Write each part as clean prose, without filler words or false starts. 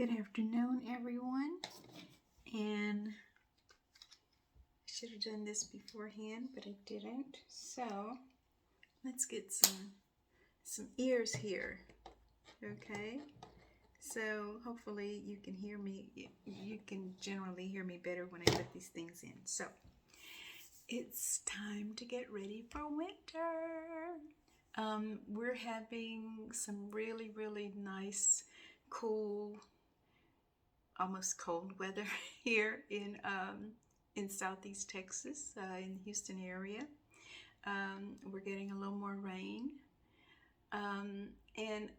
Good afternoon, everyone. And I should have done this beforehand, but I didn't. So let's get some ears here. Okay. So hopefully you can hear me. You can generally hear me better when I put these things in. So it's time to get ready for winter. We're having some really nice, cool, almost cold weather here in Southeast Texas, in the Houston area. We're getting a little more rain, and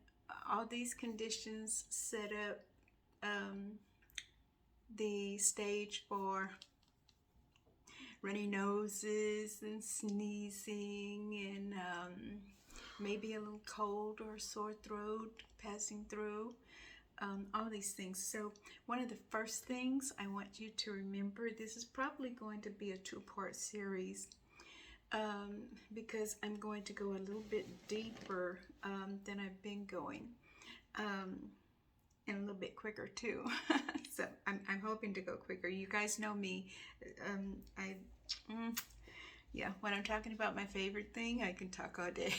all these conditions set up the stage for runny noses and sneezing and maybe a little cold or sore throat passing through. All these things. So one of the first things I want you to remember, this is probably going to be a two-part series because I'm going to go a little bit deeper than I've been going, and a little bit quicker too. So I'm hoping to go quicker. You guys know me. Yeah, when I'm talking about my favorite thing, I can talk all day.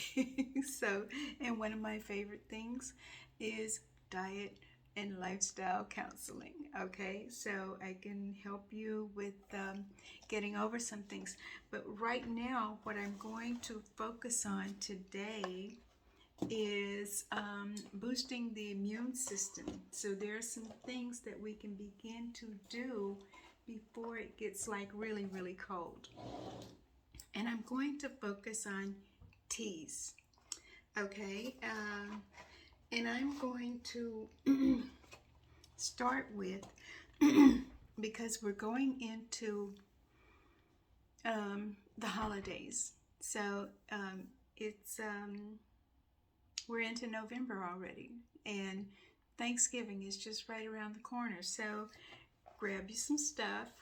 So, and one of my favorite things is diet and lifestyle counseling. Okay, so I can help you with getting over some things. But right now, what I'm going to focus on today is boosting the immune system. So there are some things that we can begin to do before it gets like really cold. And I'm going to focus on teas. Okay, and I'm going to start with, because we're going into the holidays. So we're into November already, and Thanksgiving is just right around the corner. So grab you some stuff,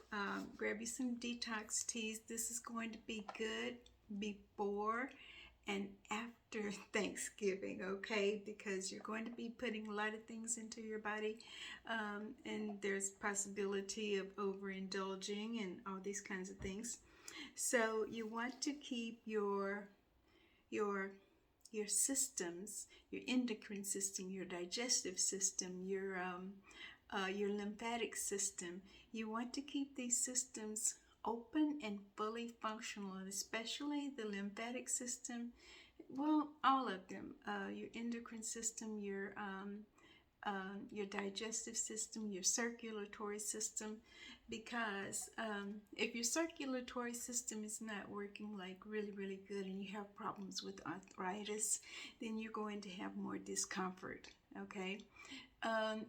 grab you some detox teas. This is going to be good before and after Thanksgiving, okay? Because you're going to be putting a lot of things into your body, and there's possibility of overindulging and all these kinds of things. So you want to keep your systems, your endocrine system, your digestive system, your lymphatic system. You want to keep these systems open and fully functional, and especially the lymphatic system. Well, all of them. Your endocrine system, your digestive system, your circulatory system, because if your circulatory system is not working like really good and you have problems with arthritis, then you're going to have more discomfort. Okay,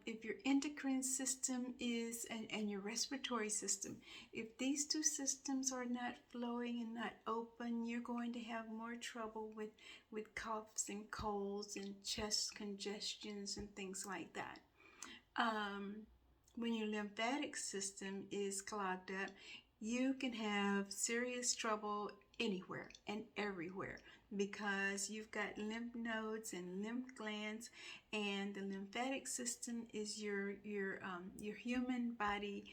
if your endocrine system is and your respiratory system, if these two systems are not flowing and not open, you're going to have more trouble with coughs and colds and chest congestions and things like that. When your lymphatic system is clogged up, you can have serious trouble anywhere and everywhere, because you've got lymph nodes and lymph glands, and the lymphatic system is your human body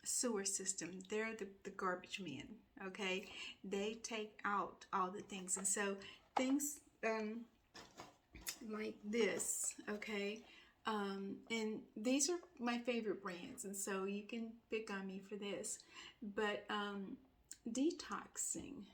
sewer system. They're the garbage men. Okay, they take out all the things, and so things like this. Okay. And these are my favorite brands, and so you can pick on me for this. But detoxing,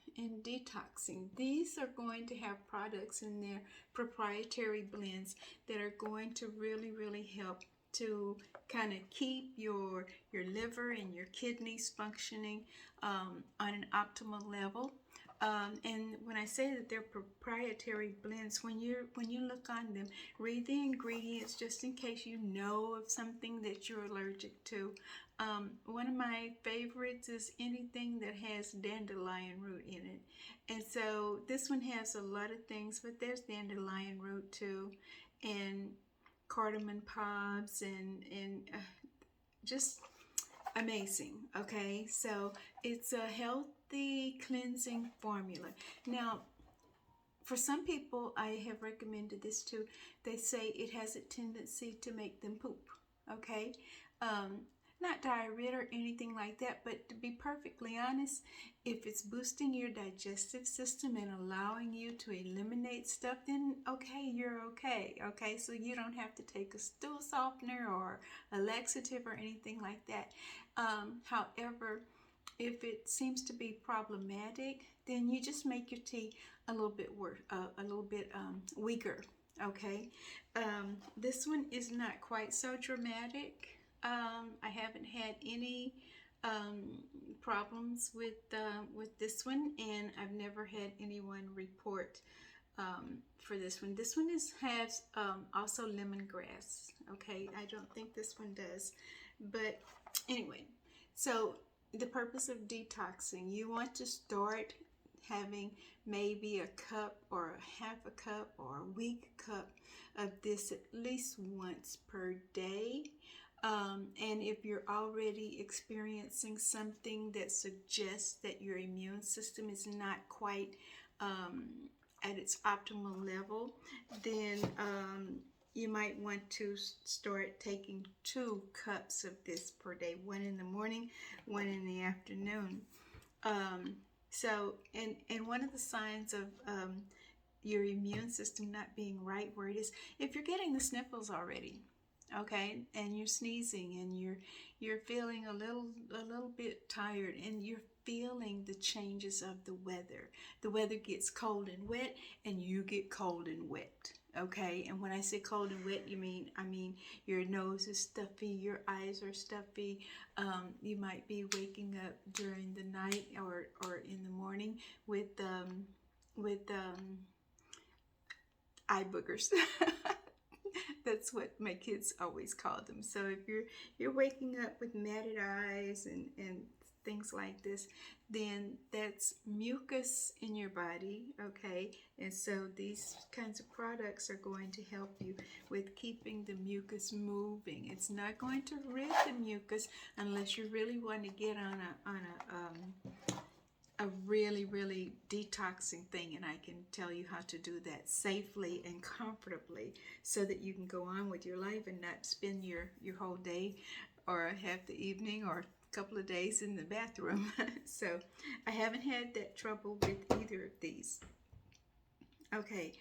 these are going to have products in their proprietary blends that are going to really help to kind of keep your liver and your kidneys functioning on an optimal level. And when I say that they're proprietary blends, when you look on them, read the ingredients just in case you know of something that you're allergic to. One of my favorites is anything that has dandelion root in it. And so this one has a lot of things, but there's dandelion root too, and cardamom pods, and just amazing. Okay, so it's a healthy cleansing formula. Now, for some people, I have recommended this too. They say it has a tendency to make them poop. Okay, um, not diarrhea or anything like that, but to be perfectly honest, if it's boosting your digestive system and allowing you to eliminate stuff, then okay, you're okay. Okay, so you don't have to take a stool softener or a laxative or anything like that. However, if it seems to be problematic, then you just make your tea a little bit weaker. Okay, this one is not quite so dramatic. I haven't had any problems with this one, and I've never had anyone report for this one. This one has also lemongrass. Okay, I don't think this one does, but anyway, so the purpose of detoxing, you want to start having maybe a cup or a half a cup or a weak cup of this at least once per day. And if you're already experiencing something that suggests that your immune system is not quite at its optimal level, then you might want to start taking 2 cups of this per day, one in the morning, one in the afternoon. And one of the signs of your immune system not being right where it is, if you're getting the sniffles already, okay, and you're sneezing and you're feeling a little bit tired, and you're feeling the changes of the weather. The weather gets cold and wet, and you get cold and wet. Okay, and when I say cold and wet, I mean your nose is stuffy, your eyes are stuffy. You might be waking up during the night or in the morning with eye boogers. That's what my kids always call them. So if you're waking up with matted eyes and things like this, then that's mucus in your body, okay? And so these kinds of products are going to help you with keeping the mucus moving. It's not going to rid the mucus unless you really want to get on a really detoxing thing, and I can tell you how to do that safely and comfortably so that you can go on with your life and not spend your whole day or half the evening or a couple of days in the bathroom. So I haven't had that trouble with either of these. Okay,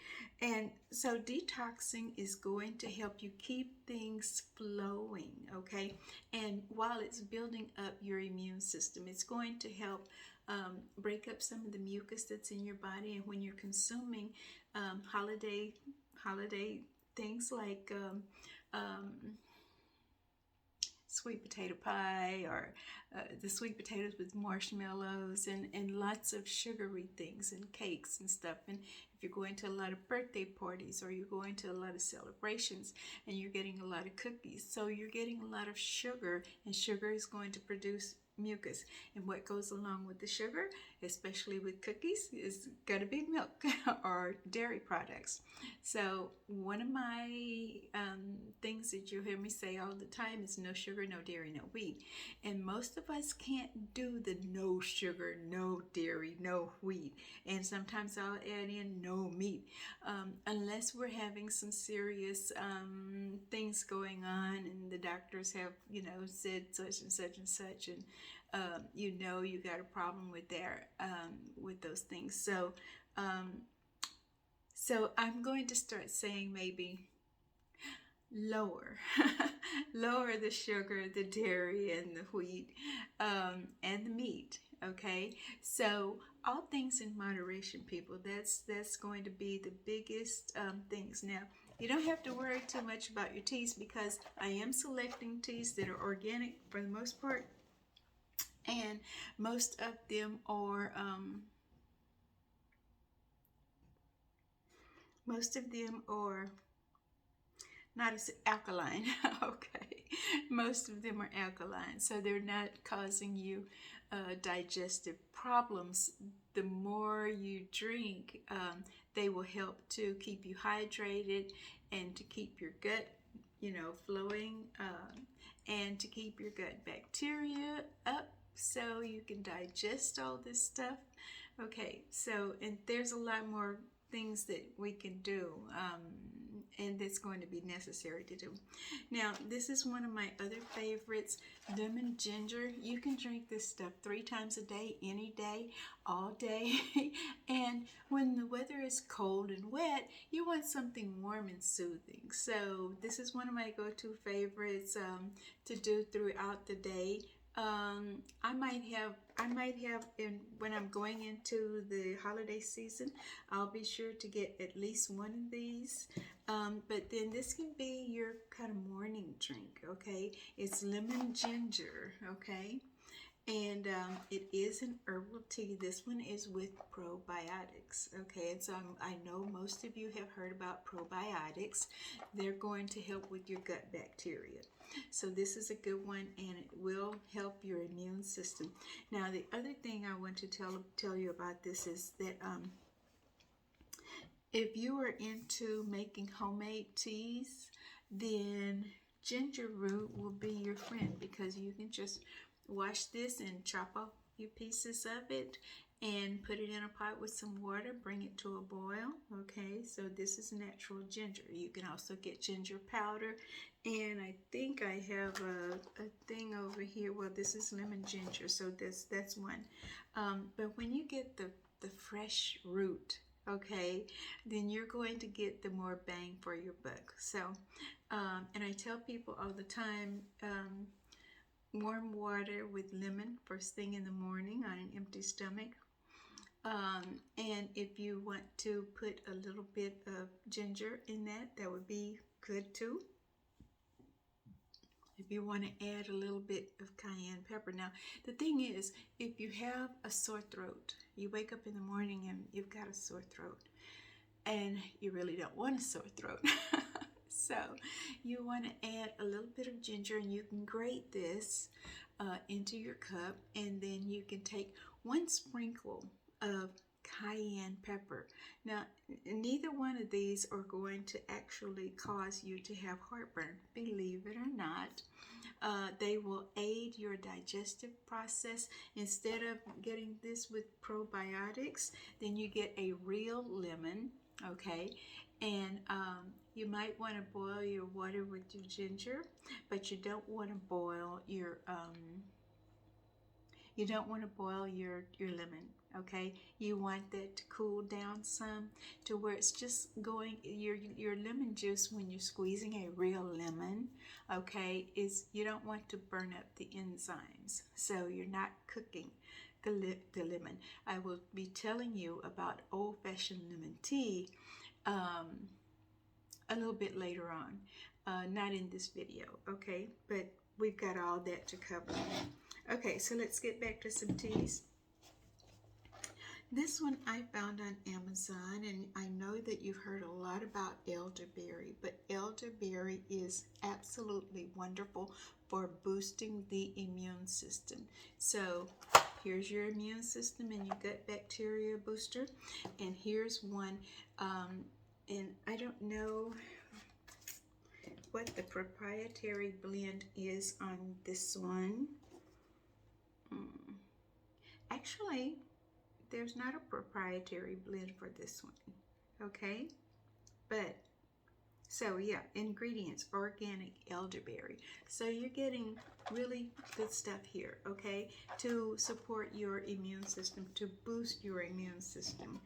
and so detoxing is going to help you keep things flowing, okay? And while it's building up your immune system, it's going to help break up some of the mucus that's in your body. And when you're consuming holiday things like sweet potato pie or the sweet potatoes with marshmallows and lots of sugary things and cakes and stuff. And if you're going to a lot of birthday parties or you're going to a lot of celebrations and you're getting a lot of cookies, so you're getting a lot of sugar, and sugar is going to produce mucus. And what goes along with the sugar, especially with cookies, is going to be milk or dairy products. So one of my things that you hear me say all the time is no sugar, no dairy, no wheat. And most of us can't do the no sugar, no dairy, no wheat. And sometimes I'll add in no meat, unless we're having some serious things going on and the doctors have, said such and such and such, and you got a problem with with those things. So I'm going to start saying maybe lower the sugar, the dairy, and the wheat, and the meat. Okay, so all things in moderation, people. That's going to be the biggest things. Now, you don't have to worry too much about your teas, because I am selecting teas that are organic for the most part, and most of them are not as alkaline. Okay, most of them are alkaline, so they're not causing you digestive problems. The more you drink, they will help to keep you hydrated and to keep your gut flowing, and to keep your gut bacteria up so you can digest all this stuff. Okay, so, and there's a lot more things that we can do, and that's going to be necessary to do. Now, this is one of my other favorites, lemon ginger. You can drink this stuff 3 times a day, any day, all day. And when the weather is cold and wet, you want something warm and soothing. So this is one of my go-to favorites to do throughout the day. I might have when I'm going into the holiday season, I'll be sure to get at least one of these. But then this can be your kind of morning drink, okay? It's lemon ginger, okay? And it is an herbal tea. This one is with probiotics, okay? And so I know most of you have heard about probiotics. They're going to help with your gut bacteria. So this is a good one, and it will help your immune system. Now, the other thing I want to tell you about this is that if you are into making homemade teas, then ginger root will be your friend, because you can just wash this and chop off a few pieces of it and put it in a pot with some water, bring it to a boil, okay? So this is natural ginger. You can also get ginger powder, and I think I have a thing over here. Well, this is lemon ginger, so that's one. But when you get the fresh root, okay, then you're going to get the more bang for your buck. So, and I tell people all the time, warm water with lemon first thing in the morning on an empty stomach. And if you want to put a little bit of ginger in that would be good too. If you want to add a little bit of cayenne pepper. Now, the thing is, if you have a sore throat, you wake up in the morning and you've got a sore throat, and you really don't want a sore throat. So you want to add a little bit of ginger, and you can grate this into your cup, and then you can take 1 sprinkle of cayenne pepper. Now, neither one of these are going to actually cause you to have heartburn, believe it or not. They will aid your digestive process. Instead of getting this with probiotics, then you get a real lemon, okay? And you might want to boil your water with your ginger, but you don't want to boil your lemon, okay? You want that to cool down some to where it's just going, your lemon juice, when you're squeezing a real lemon, okay, is you don't want to burn up the enzymes, so you're not cooking the lemon. I will be telling you about old-fashioned lemon tea a little bit later on, not in this video, okay? But we've got all that to cover. Okay, so let's get back to some teas. This one I found on Amazon, and I know that you've heard a lot about elderberry, but elderberry is absolutely wonderful for boosting the immune system. So here's your immune system and your gut bacteria booster, and here's one, and I don't know what the proprietary blend is on this one. Actually, there's not a proprietary blend for this one, okay? But, so yeah, ingredients, organic elderberry. So you're getting really good stuff here, okay? To support your immune system, to boost your immune system.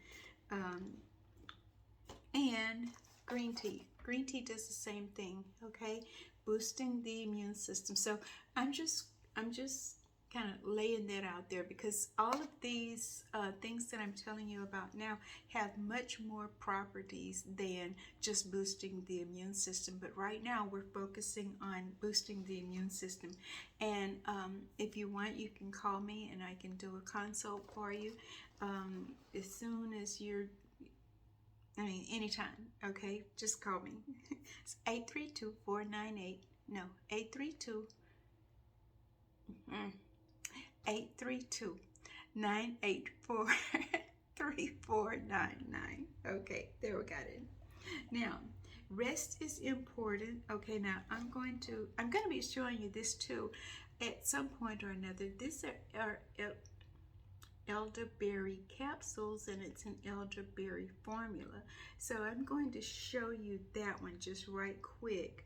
And green tea. Green tea does the same thing, okay? Boosting the immune system. So I'm just kind of laying that out there, because all of these things that I'm telling you about now have much more properties than just boosting the immune system. But right now we're focusing on boosting the immune system. And if you want, you can call me and I can do a consult for you as soon as you're, anytime, okay? Just call me. It's 832-498, no, 832, 832-984-3499. Okay, there we got it. Now, rest is important. Okay, now I'm going to be showing you this too at some point or another. These are elderberry capsules, and it's an elderberry formula. So I'm going to show you that one just right quick,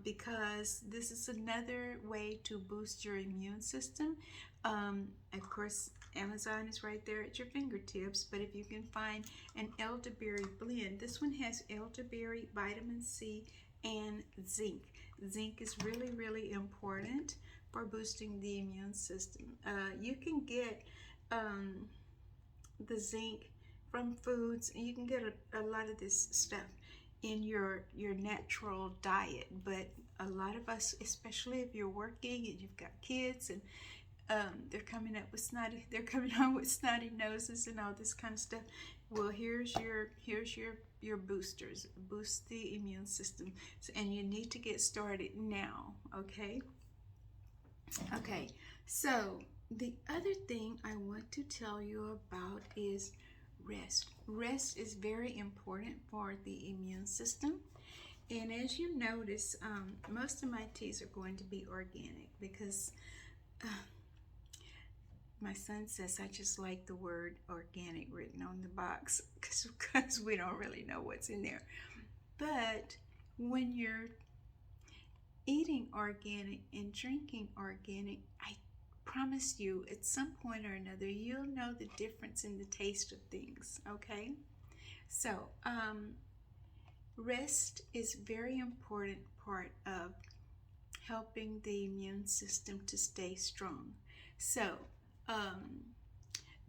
because this is another way to boost your immune system. Of course, Amazon is right there at your fingertips, but if you can find an elderberry blend, this one has elderberry, vitamin C, and zinc. Zinc is really, really important for boosting the immune system. You can get the zinc from foods, and you can get a lot of this stuff in your natural diet. But a lot of us, especially if you're working and you've got kids, and they're coming home with snotty noses and all this kind of stuff. Well, here's your boosters. Boost the immune system, and you need to get started now. Okay, so the other thing I want to tell you about is rest. Rest is very important for the immune system. And as you notice, most of my teas are going to be organic because my son says I just like the word organic written on the box because we don't really know what's in there. But when you're eating organic and drinking organic, I promise you at some point or another you'll know the difference in the taste of things. Okay, so rest is very important part of helping the immune system to stay strong. So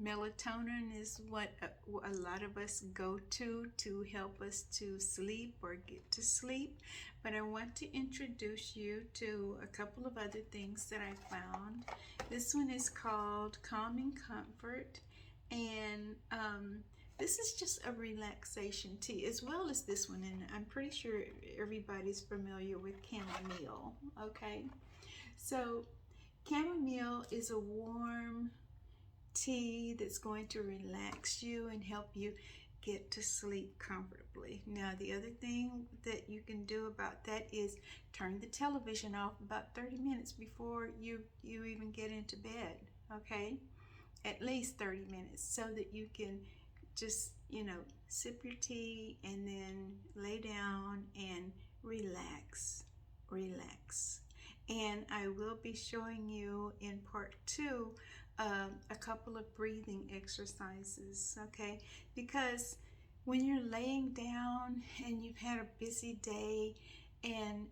melatonin is what a lot of us go to help us to sleep or get to sleep. But I want to introduce you to a couple of other things that I found. This one is called Calming Comfort, and this is just a relaxation tea, as well as this one, and I'm pretty sure everybody's familiar with chamomile. Okay, so chamomile is a warm tea that's going to relax you and help you get to sleep comfortably. Now, the other thing that you can do about that is turn the television off about 30 minutes before you even get into bed. Okay, at least 30 minutes, so that you can just sip your tea and then lay down and relax. And I will be showing you in part 2 a couple of breathing exercises. Okay, because when you're laying down and you've had a busy day, and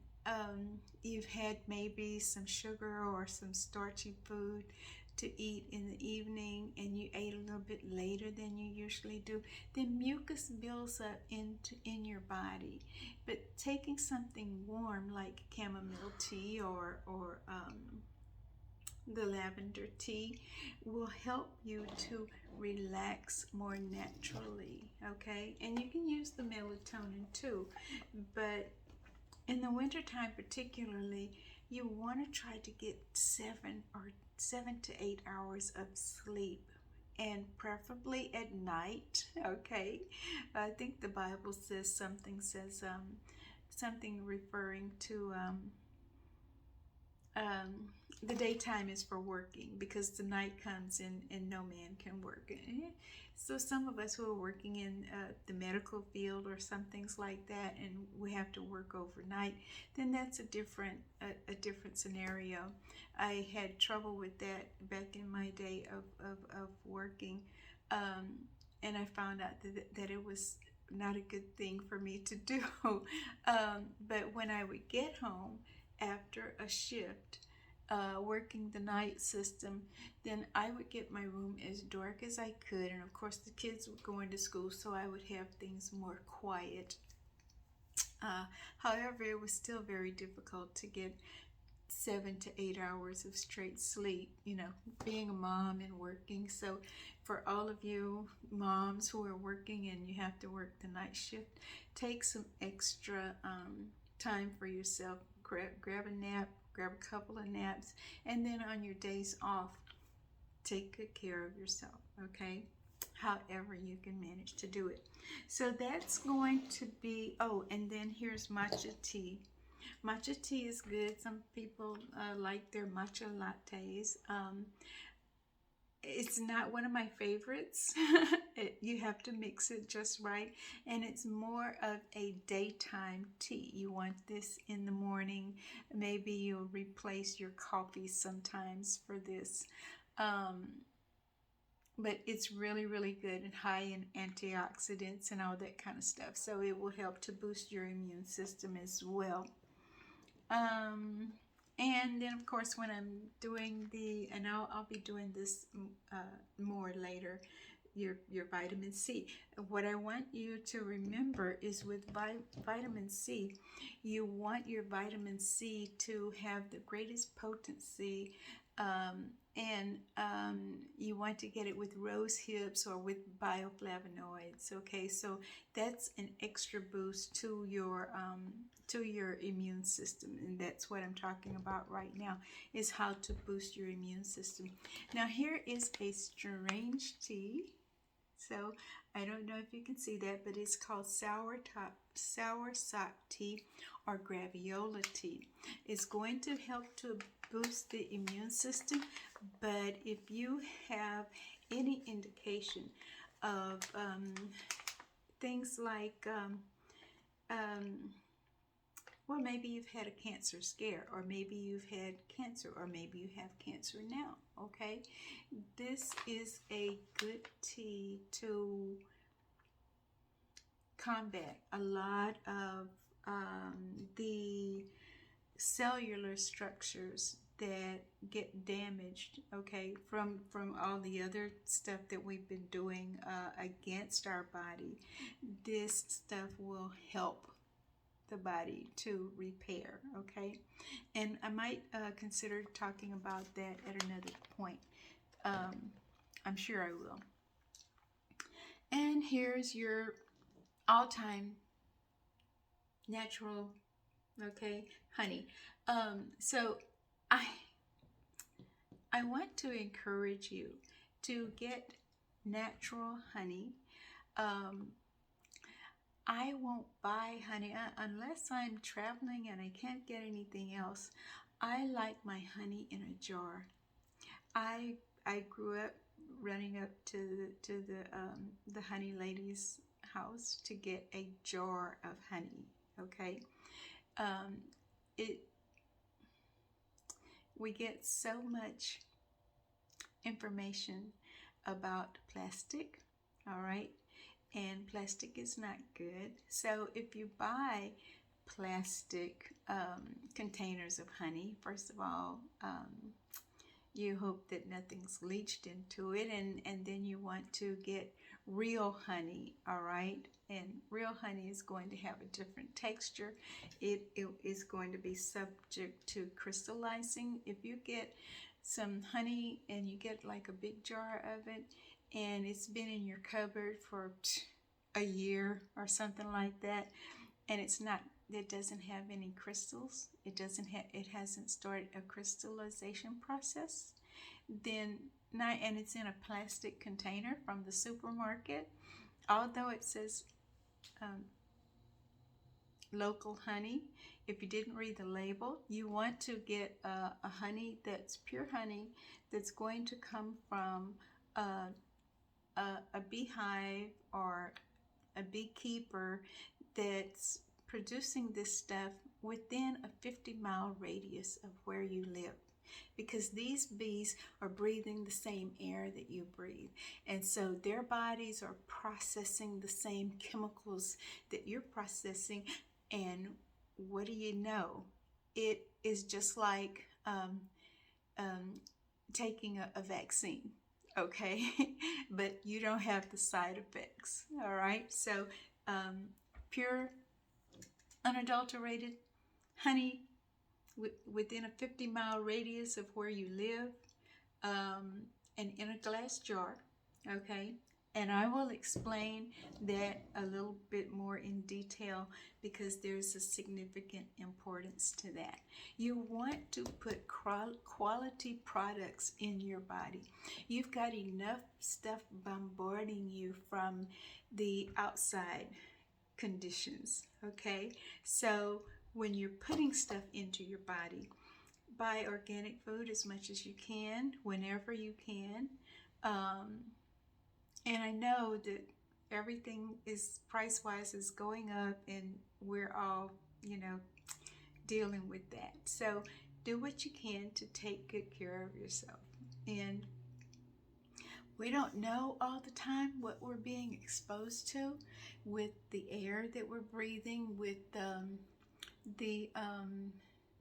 you've had maybe some sugar or some starchy food to eat in the evening, and you ate a little bit later than you usually do, then mucus builds up in your body. But taking something warm like chamomile tea or the lavender tea will help you to relax more naturally. Okay, and you can use the melatonin too, but in the wintertime particularly, you want to try to get 7 to 8 hours of sleep, and preferably at night. Okay, I think the Bible says something referring to the daytime is for working, because the night comes and no man can work. So some of us who are working in the medical field or some things like that, and we have to work overnight, then that's a different scenario. I had trouble with that back in my day of working, and I found out that it was not a good thing for me to do. But when I would get home after a shift, working the night system, then I would get my room as dark as I could, and of course the kids were going to school, so I would have things more quiet. However, it was still very difficult to get 7 to 8 hours of straight sleep, being a mom and working. So for all of you moms who are working and you have to work the night shift, take some extra time for yourself. Grab a nap, grab a couple of naps, and then on your days off, take good care of yourself. Okay, however you can manage to do it. So that's going to be, and then here's matcha tea. Matcha tea is good. Some people like their matcha lattes. It's not one of my favorites. You have to mix it just right. And it's more of a daytime tea. You want this in the morning. Maybe you'll replace your coffee sometimes for this. Um, but it's really, really good and high in antioxidants and all that kind of stuff. So it will help to boost your immune system as well. Um, and then, of course, when I'm doing and I'll be doing this more later, your vitamin C. What I want you to remember is with vitamin C, you want your vitamin C to have the greatest potency, and you want to get it with rose hips or with bioflavonoids. Okay, so that's an extra boost to your immune system, and that's what I'm talking about right now, is how to boost your immune system. Now here is a strange tea. So I don't know if you can see that, but it's called soursop tea or graviola tea. It's going to help to boost the immune system, but if you have any indication of things like well, maybe you've had a cancer scare, or maybe you've had cancer, or maybe you have cancer now, okay? This is a good tea to combat a lot of the cellular structures that get damaged, okay, from all the other stuff that we've been doing against our body. This stuff will help the body to repair, okay? And I might consider talking about that at another point. I'm sure I will. And here's your all-time natural, okay, honey. So I want to encourage you to get natural honey. I won't buy honey unless I'm traveling and I can't get anything else. I like my honey in a jar. I grew up running up to the honey lady's house to get a jar of honey. Okay, it we get so much information about plastic. All right, and plastic is not good. So if you buy plastic containers of honey, first of all, you hope that nothing's leached into it, and then you want to get real honey, all right? And real honey is going to have a different texture. It is going to be subject to crystallizing. If you get some honey and you get like a big jar of it, and it's been in your cupboard for a year or something like that, and it doesn't have any crystals, it hasn't started a crystallization process, then and it's in a plastic container from the supermarket, although it says local honey, if you didn't read the label, you want to get a honey that's pure honey, that's going to come from a beehive or a beekeeper that's producing this stuff within a 50-mile radius of where you live, because these bees are breathing the same air that you breathe, and so their bodies are processing the same chemicals that you're processing. And what do you know, it is just like taking a vaccine, okay? But you don't have the side effects, all right? So pure unadulterated honey within a 50-mile radius of where you live, and in a glass jar, okay? And I will explain that a little bit more in detail, because there's a significant importance to that. You want to put quality products in your body. You've got enough stuff bombarding you from the outside conditions, okay? So when you're putting stuff into your body, buy organic food as much as you can, whenever you can. Um, and I know that everything is price-wise is going up, and we're all, dealing with that. So do what you can to take good care of yourself. And we don't know all the time what we're being exposed to with the air that we're breathing, with the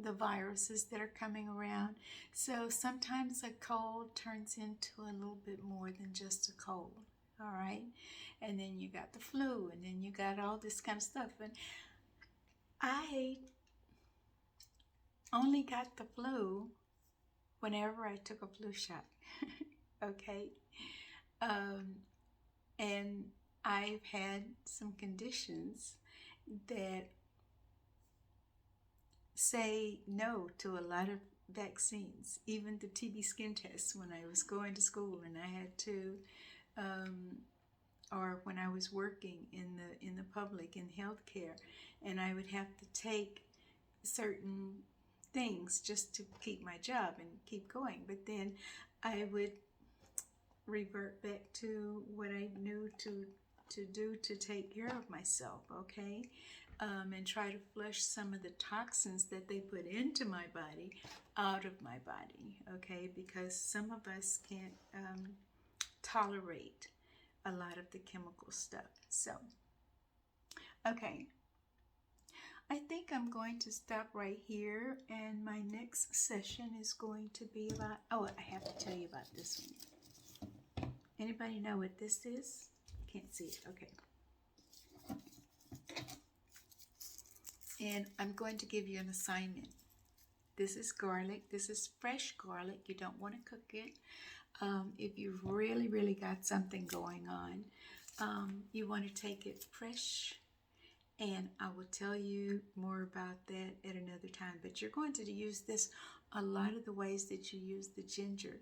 the viruses that are coming around. So sometimes a cold turns into a little bit more than just a cold. All right. And then you got the flu, and then you got all this kind of stuff. And I only got the flu whenever I took a flu shot. Okay. Um, and I've had some conditions that say no to a lot of vaccines, even the TB skin test when I was going to school and I had to, or when I was working in the public in healthcare, and I would have to take certain things just to keep my job and keep going. But then I would revert back to what I knew to do to take care of myself, okay? And try to flush some of the toxins that they put into my body out of my body, okay? Because some of us can't tolerate a lot of the chemical stuff. So, okay. I think I'm going to stop right here, and my next session is going to be about, oh, I have to tell you about this one. Anybody know what this is? Can't see it. Okay. And I'm going to give you an assignment. This is garlic. This is fresh garlic. You don't want to cook it. If you've really, really got something going on, you want to take it fresh. And I will tell you more about that at another time. But you're going to use this a lot of the ways that you use the ginger.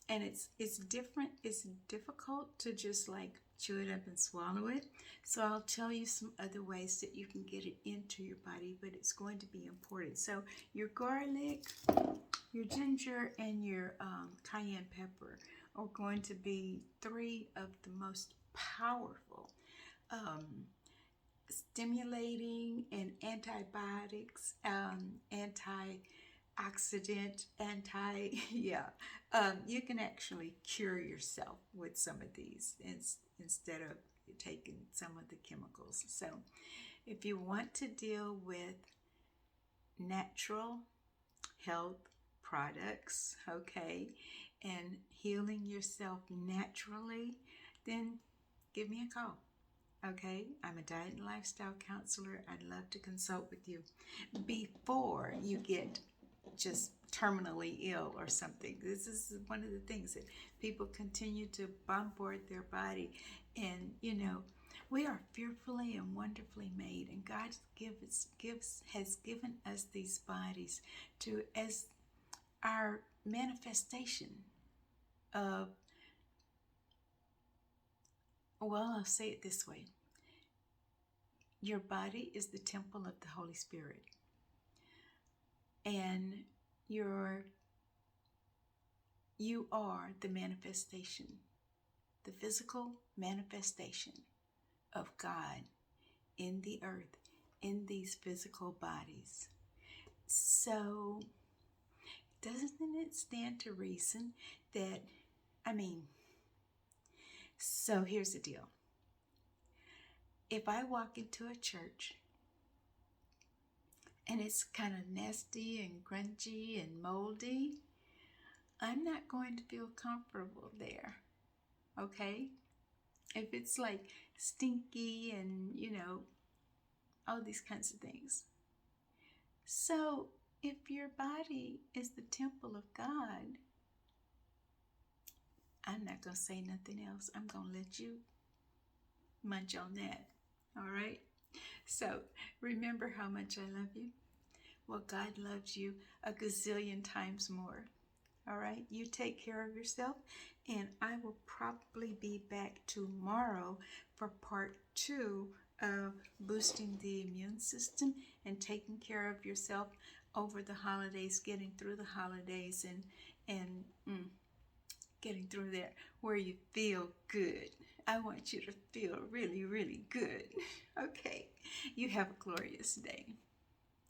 And it's different. It's difficult to just like chew it up and swallow it. So I'll tell you some other ways that you can get it into your body, but it's going to be important. So your garlic, your ginger, and your cayenne pepper are going to be three of the most powerful stimulating and antibiotics, antioxidant, you can actually cure yourself with some of these instead of taking some of the chemicals. So if you want to deal with natural health products, okay, and healing yourself naturally, then give me a call. Okay, I'm a diet and lifestyle counselor. I'd love to consult with you before you get just terminally ill or something. This is one of the things that people continue to bombard their body. And we are fearfully and wonderfully made, and God has given us these bodies to as our manifestation of, well, I'll say it this way. Your body is the temple of the Holy Spirit. And you are the manifestation, the physical manifestation of God in the earth, in these physical bodies. So, doesn't it stand to reason that, so here's the deal. If I walk into a church and it's kind of nasty and grungy and moldy, I'm not going to feel comfortable there, okay? If it's like stinky and, all these kinds of things. So if your body is the temple of God, I'm not going to say nothing else. I'm going to let you munch on that, all right? So remember how much I love you. Well, God loves you a gazillion times more. All right, you take care of yourself, and I will probably be back tomorrow for part 2 of boosting the immune system and taking care of yourself over the holidays, getting through the holidays, and getting through there where you feel good. I want you to feel really, really good. Okay. You have a glorious day.